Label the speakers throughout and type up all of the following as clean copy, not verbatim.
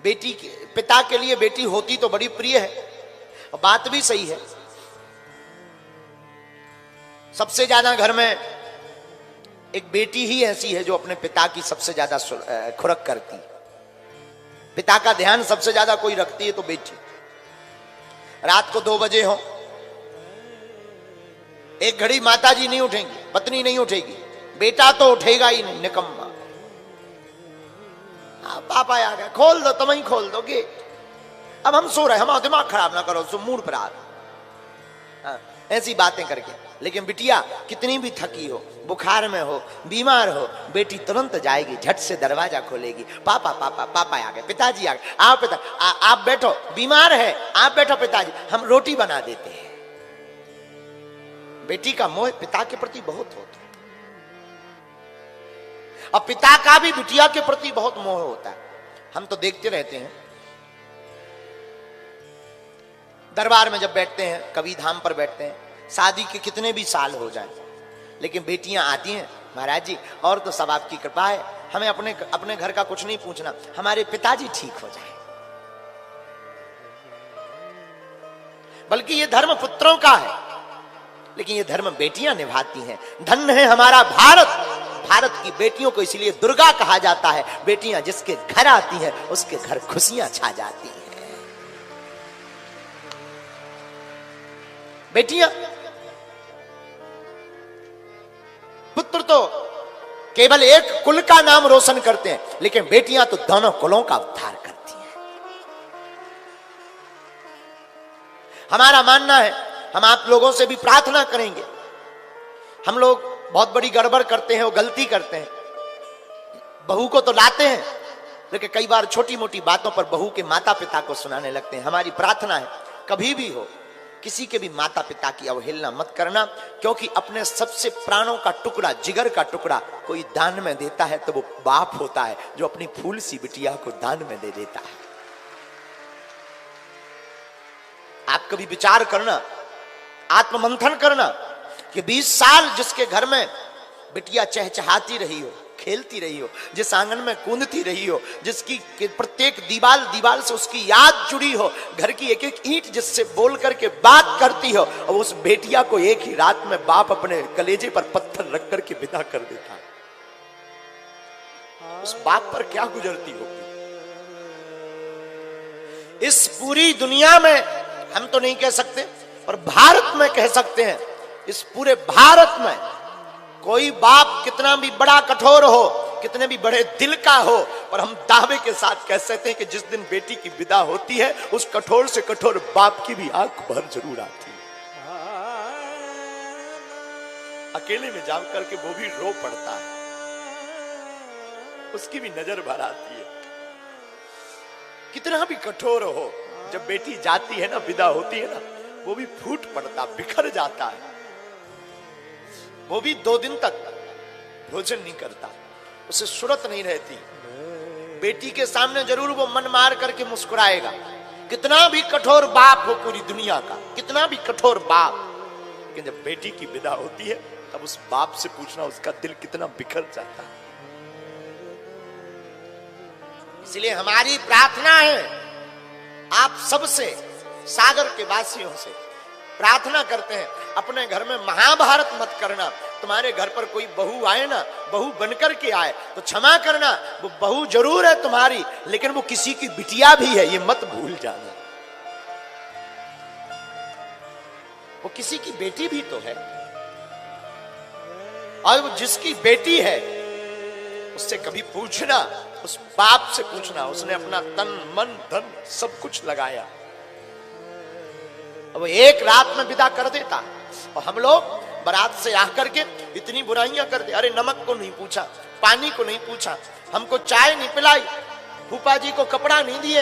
Speaker 1: बेटी पिता के लिए बेटी होती तो बड़ी प्रिय है, और बात भी सही है। सबसे ज्यादा घर में एक बेटी ही ऐसी है जो अपने पिता की सबसे ज्यादा खुरक करती। पिता का ध्यान सबसे ज्यादा कोई रखती है तो बेटी। रात को 2 बजे हो, एक घड़ी माता जी नहीं उठेंगी, पत्नी नहीं उठेगी, बेटा तो उठेगा ही नहीं, निकम्मा। पापा आ गए, खोल दो, तुम ही खोल दो गेट, अब हम सो रहे, हमारा दिमाग खराब ना करो, सो मूड पर आ। ऐसी बातें करके। लेकिन बिटिया कितनी भी थकी हो, बुखार में हो, बीमार हो, बेटी तुरंत जाएगी, झट से दरवाजा खोलेगी, पापा पापा पापा आ गए, पिताजी आ गए, आओ पिता आप बैठो, बीमार है आप बैठो पिताजी, हम रोटी बना देते हैं। बेटी का मोह पिता के प्रति बहुत होता है, और पिता का भी बिटिया के प्रति बहुत मोह होता है। हम तो देखते रहते हैं, दरबार में जब बैठते हैं, कभी धाम पर बैठते हैं, शादी के कितने भी साल हो जाए, लेकिन बेटियां आती हैं, महाराज जी और तो सब आपकी कृपा है, हमें अपने घर का कुछ नहीं पूछना, हमारे पिताजी ठीक हो जाए। बल्कि ये धर्म पुत्रों का है, लेकिन ये धर्म बेटियां निभाती हैं। धन्य है हमारा भारत, भारत की बेटियों को इसलिए दुर्गा कहा जाता है। बेटियां जिसके घर आती हैं उसके घर खुशियां छा जाती हैं। बेटियां, पुत्र तो केवल एक कुल का नाम रोशन करते हैं, लेकिन बेटियां तो दोनों कुलों का उद्धार करती हैं। हमारा मानना है, हम आप लोगों से भी प्रार्थना करेंगे। हम लोग बहुत बड़ी गड़बड़ करते हैं, वो गलती करते हैं, बहू को तो लाते हैं, लेकिन कई बार छोटी मोटी बातों पर बहू के माता पिता को सुनाने लगते हैं। हमारी प्रार्थना है, कभी भी हो किसी के भी माता पिता की अवहेलना मत करना, क्योंकि अपने सबसे प्राणों का टुकड़ा, जिगर का टुकड़ा कोई दान में देता है तो वो बाप होता है जो अपनी फूल सी बिटिया को दान में दे देता है। आप कभी विचार करना, आत्ममंथन करना कि 20 साल जिसके घर में बिटिया चहचहाती रही हो, खेलती रही हो, जिस आंगन में कूदती रही हो, जिसकी प्रत्येक दीवाल से उसकी याद जुड़ी हो, घर की एक एक ईंट जिससे बोल करके बात करती हो, और उस बेटिया को एक ही रात में बाप अपने कलेजे पर पत्थर रख करके विदा कर देता है, उस बाप पर क्या गुजरती होगी। इस पूरी दुनिया में हम तो नहीं कह सकते, पर भारत में कह सकते हैं, इस पूरे भारत में कोई बाप कितना भी बड़ा कठोर हो, कितने भी बड़े दिल का हो, पर हम दावे के साथ कह सकते हैं कि जिस दिन बेटी की विदा होती है, उस कठोर से कठोर बाप की भी आंख भर जरूर आती है। अकेले में जा करके वो भी रो पड़ता है, उसकी भी नजर भर आती है। कितना भी कठोर हो, जब बेटी जाती है ना, विदा होती है ना, वो भी फूट पड़ता, बिखर जाता है। वो भी 2 दिन तक भोजन नहीं करता, उसे सुरत नहीं रहती। बेटी के सामने जरूर वो मन मार करके मुस्कुराएगा, कितना भी कठोर बाप हो पूरी दुनिया का, कितना भी कठोर बाप, लेकिन जब बेटी की विदा होती है तब उस बाप से पूछना उसका दिल कितना बिखर जाता है। इसलिए हमारी प्रार्थना है, आप सबसे, सागर के वासियों से प्रार्थना करते हैं, अपने घर में महाभारत मत करना। तुम्हारे घर पर कोई बहू आए ना, बहू बनकर के आए तो क्षमा करना, वो बहू जरूर है तुम्हारी, लेकिन वो किसी की बिटिया भी है, ये मत भूल जाना। वो किसी की बेटी भी तो है, और वो जिसकी बेटी है उससे कभी पूछना, उस बाप से पूछना, उसने अपना तन मन धन सब कुछ लगाया, वो एक रात में विदा कर देता। और हम लोग बारात से आकर के इतनी बुराइयां करते, अरे नमक को नहीं पूछा, पानी को नहीं पूछा, हमको चाय नहीं पिलाई, फूफा जी को कपड़ा नहीं दिए,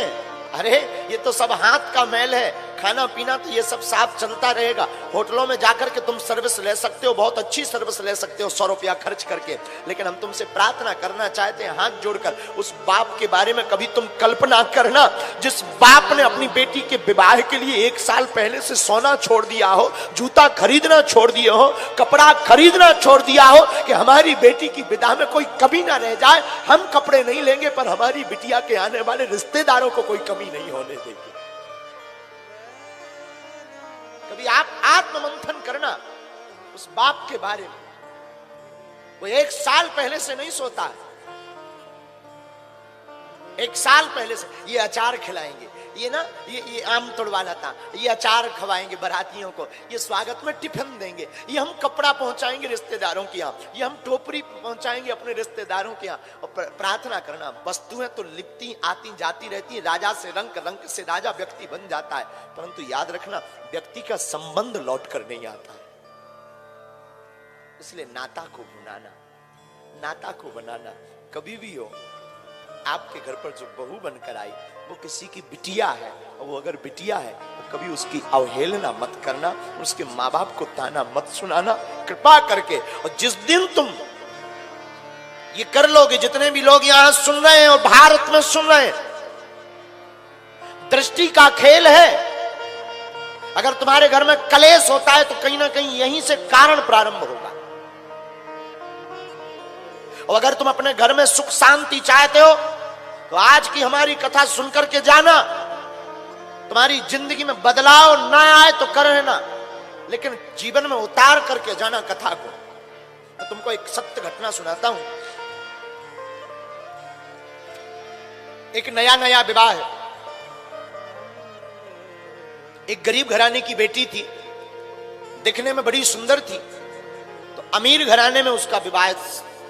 Speaker 1: अरे ये तो सब हाथ का मैल है, खाना पीना तो ये सब साफ चलता रहेगा। होटलों में जाकर के तुम सर्विस ले सकते हो, बहुत अच्छी सर्विस ले सकते हो 100 रुपया खर्च करके। लेकिन हम तुमसे प्रार्थना करना चाहते हैं हाथ जोड़कर, उस बाप के बारे में कभी तुम कल्पना करना जिस बाप ने अपनी बेटी के विवाह के लिए 1 साल पहले से सोना छोड़ दिया हो, जूता खरीदना छोड़ दिए हो, कपड़ा खरीदना छोड़ दिया हो कि हमारी बेटी की विदा में कोई कमी ना रह जाए। हम कपड़े नहीं लेंगे पर हमारी बिटिया के आने वाले रिश्तेदारों को कोई कमी नहीं होने देगी। कभी आप आत्ममंथन करना उस बाप के बारे में। वो 1 साल पहले से नहीं सोता है, 1 साल पहले से ये अचार खिलाएंगे, ये ना ये आम तोड़वाना था, ये अचार खवाएंगे बारातियों को, ये स्वागत में टिफिन देंगे, ये हम कपड़ा पहुंचाएंगे रिश्तेदारों के यहाँ, ये हम टोपरी पहुंचाएंगे अपने रिश्तेदारों के यहाँ। और प्रार्थना करना, वस्तुएं तो लिपती आती जाती रहती है, राजा से रंग, रंग से राजा व्यक्ति बन जाता है, परंतु याद रखना व्यक्ति का संबंध लौट कर नहीं आता है। इसलिए नाता को बनाना, नाता को बनाना। कभी भी हो आपके घर पर जो बहू बनकर आई वो किसी की बिटिया है, और वो अगर बिटिया है तो कभी उसकी अवहेलना मत करना, उसके माँ बाप को ताना मत सुनाना कृपा करके। और जिस दिन तुम ये कर लोगे, जितने भी लोग यहां सुन रहे हैं और भारत में सुन रहे हैं, दृष्टि का खेल है। अगर तुम्हारे घर में कलेश होता है तो कहीं ना कहीं यहीं से कारण प्रारंभ होगा। और अगर तुम अपने घर में सुख शांति चाहते हो तो आज की हमारी कथा सुनकर के जाना। तुम्हारी जिंदगी में बदलाव ना आए तो कर लेना, लेकिन जीवन में उतार करके जाना कथा को। मैं तुमको एक सत्य घटना सुनाता हूं। एक नया नया विवाह है, एक गरीब घराने की बेटी थी, दिखने में बड़ी सुंदर थी, तो अमीर घराने में उसका विवाह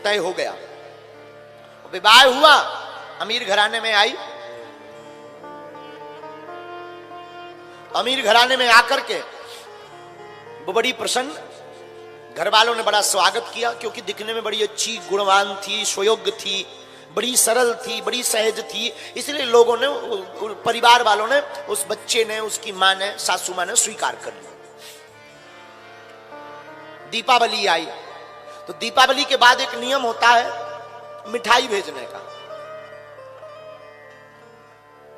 Speaker 1: तय हो गया। विवाह हुआ, अमीर घराने में आई, अमीर घराने में आकर के वो बड़ी प्रसन्न, घर वालों ने बड़ा स्वागत किया क्योंकि दिखने में बड़ी अच्छी गुणवान थी, सुयोग्य थी, बड़ी सरल थी, बड़ी सहज थी। इसलिए लोगों ने, परिवार वालों ने, उस बच्चे ने, उसकी मां ने, सासू मां ने स्वीकार कर लिया। दीपावली आई तो दीपावली के बाद एक नियम होता है मिठाई भेजने का।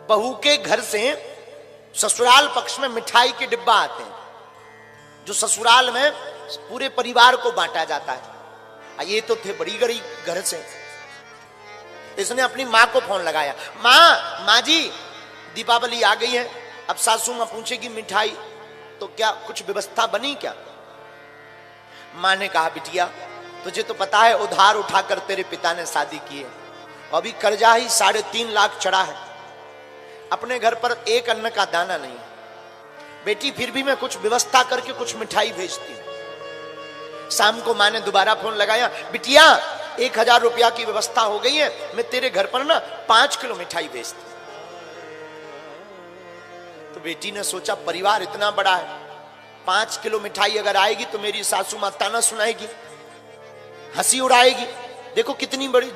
Speaker 1: बहू के घर से ससुराल पक्ष में मिठाई के डिब्बा आते हैं, जो ससुराल में पूरे परिवार को बांटा जाता है। ये तो थे बड़ी गरीब घर से। इसने अपनी मां को फोन लगाया, मां जी दीपावली आ गई है, अब सासू मां पूछेगी मिठाई, तो क्या कुछ व्यवस्था बनी क्या? मां ने कहा, बिटिया तुझे तो पता है उधार उठाकर तेरे पिता ने शादी की है, अभी कर्जा ही 3.5 लाख चढ़ा है, अपने घर पर एक अन्न का दाना नहीं। बेटी फिर भी मैं कुछ व्यवस्था करके कुछ मिठाई भेजती हूं। शाम को मां ने दोबारा फोन लगाया, बिटिया 1000 रुपया की व्यवस्था हो गई है, मैं तेरे घर पर ना 5 किलो मिठाई भेजती। तो बेटी ने सोचा परिवार इतना बड़ा है, 5 किलो मिठाई अगर आएगी तो मेरी सासू मां ताना सुनाएगी, हंसी उड़ाएगी। देखो कितनी बड़ी